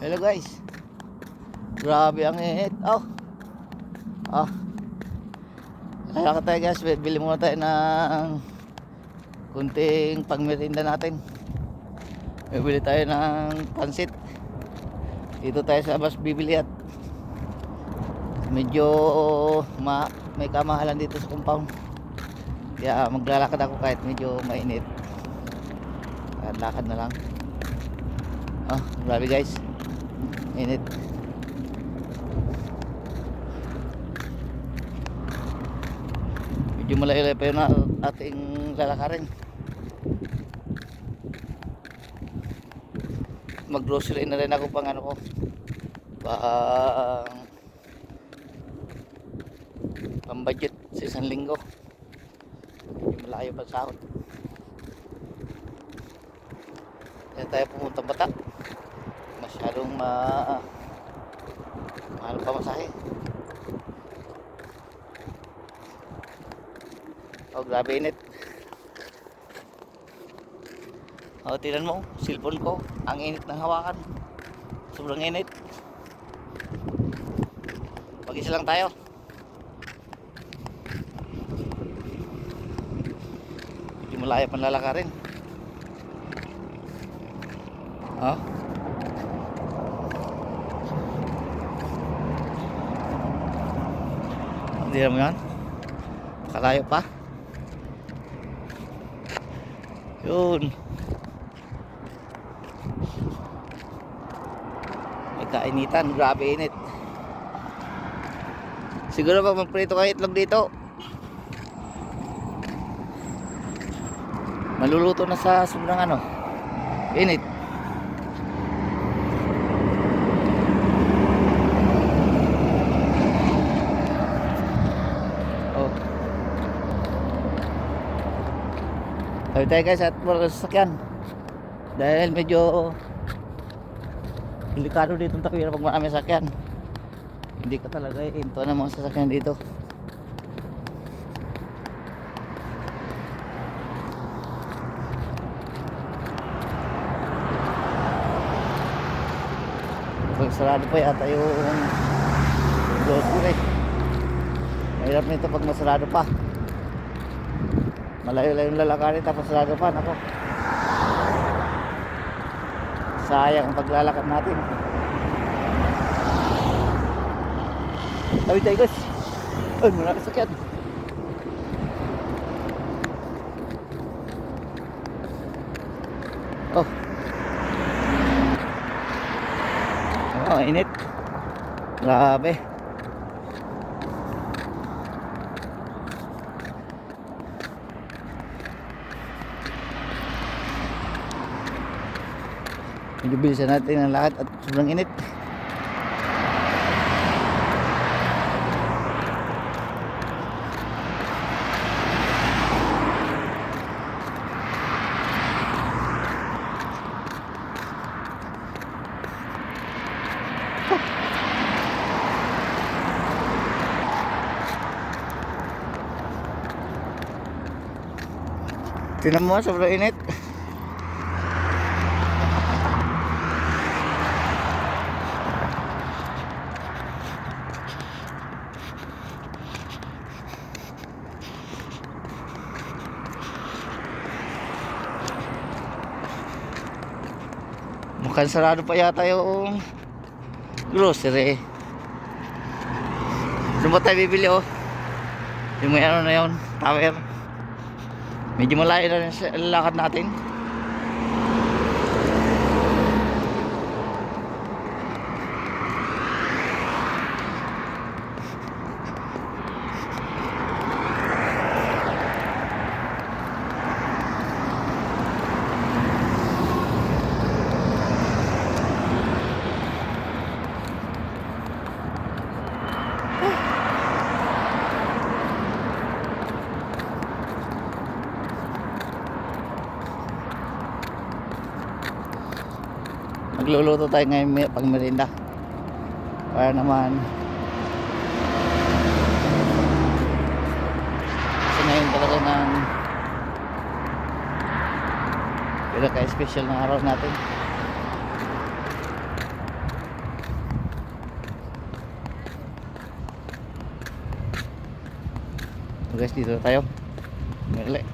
Hello guys. Grabe ang init. Ah. Kaya tayo guys, bili muna tayo ng kunting pangmerienda natin. Bibili tayo ng pansit. Dito tayo sa bus bibili at medyo may kamahalan dito sa compound. Kaya maglalakad ako kahit medyo mainit. Lakad na lang. Grabe guys. Init. Medyo malayo-layo pa yun na ating lalakarin. Mag-grocery na rin ako pang pang budget sa isang linggo. Malayo pa sahod. Kaya tayo pumunta Bata. Masyadong mahal pa masahe. Grabe init. Tingnan mo, cellphone ko, ang init ng hawakan. Sobrang init. Mag-isa lang tayo. Hindi mo layo panlalakarin. Hindi naman yan. Kalayo pa. Yun. May kainitan. Grabe init. Siguro pag magprito kayo itlog dito, maluluto na sa sobrang init. Tayo tayo guys at wala sasakyan dahil medyo delikado dito ang takwira pag marami sasakyan. Hindi ka talaga into ng mga sasakyan dito. Pag sarado pa yata yung grocery, mahirap nito pag masarado pa. Malayo-layo yung lalakarin tapos sarado pa. Nako, sayang ang paglalakad natin. Tawid tayo guys. Marami sakyan. Init. Grabe. Medyo bilisan natin ang lakad at sobrang init. Tingnan mo, sobrang init. Mukhang sarado pa yata yung grocery. Doon ba tayo bibili yung may na yun, tower. Medyo malayo na rin sa lakad natin. Magluluto tayo ngayon pag merienda para naman kasi ngayon talaga ng pinaka-special ng araw natin. So guys, dito na tayo. May uli.